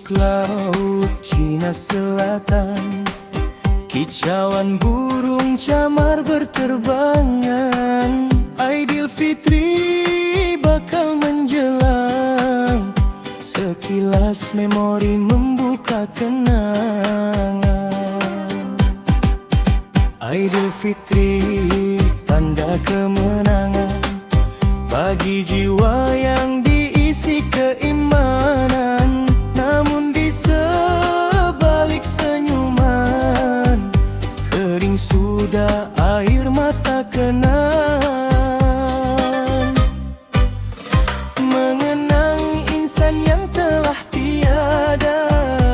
Bubuk laut Cina Selatan, kicauan burung camar berterbangan. Aidilfitri bakal menjelang, sekilas memori membuka kenangan. Aidilfitri tanda kemenangan bagi jiwa yang diisi keimanan. Namun di sebalik senyuman, kering sudah air mata kenang. Mengenang insan yang telah tiada,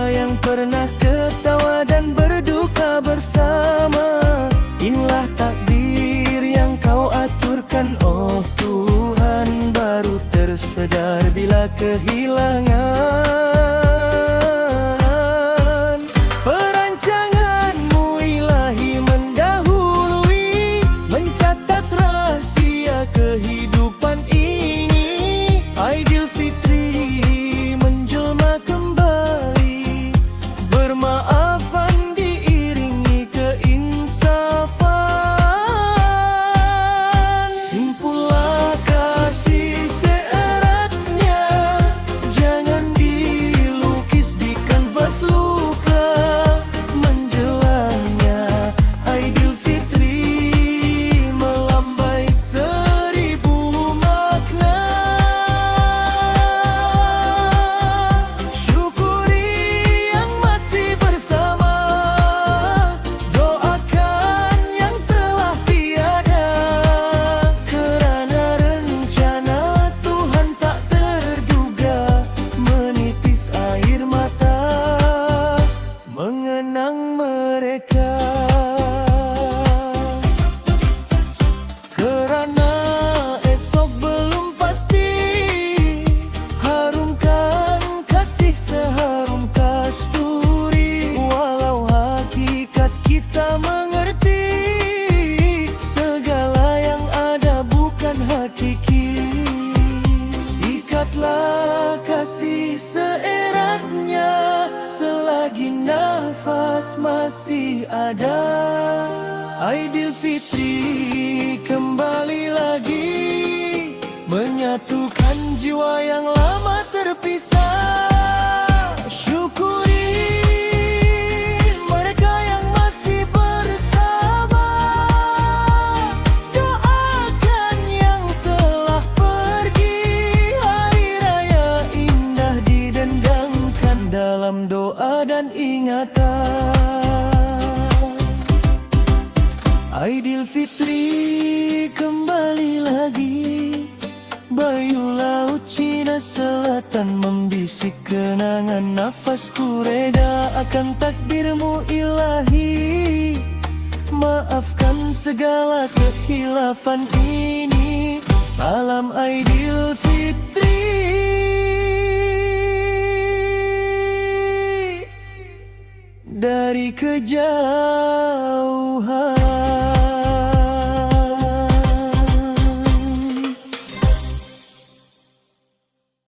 yang pernah ketawa dan berduka bersama. Inilah takdir yang kau aturkan, oh Tuhan. Baru tersedar bila kehilangan. Perancanganmu ilahi mendahului, mencatat rahasia kehidupan ini. Aidilfitri menjelma kembali, bermaafan diiringi keinsafan. Simpullah kasih seeratnya, jangan dilukis di kanvas luka. Menjelangnya Aidilfitri melambai 1000 makna. Syukuri yang masih bersama, doakan yang telah tiada. Kerana rencana Tuhan tak terduga, menitis air mata mengenang mereka. Kerana esok belum pasti, harumkan kasih seharum kasturi. Walau hakikat kita mengerti, segala yang ada bukan hakiki. Ikatlah kasih seeratnya, selagi nafas masih ada. Aidilfitri kembali lagi, menyatukan jiwa yang lama terpisah. Syukuri mereka yang masih bersama, doakan yang telah pergi. Hari raya indah didendangkan dalam doa dan ingatan. Aidilfitri kembali lagi, bayu laut Cina Selatan membisik kenangan. Nafasku reda akan takdirmu ilahi, maafkan segala kehilafan ini. Salam Aidilfitri dari kejauhan.